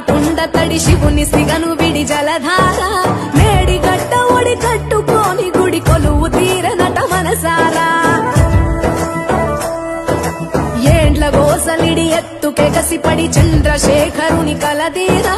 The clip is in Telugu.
కుండ తడి శివుని సిగను విడి జలధార మేడిగడ్డ ఒడి కట్టుకోని గుడి కొలువు తీరనట మనసారా ఏండ్ల గోసలిడి ఎత్తుకెగసిపడి చంద్రశేఖరుని కలదీరా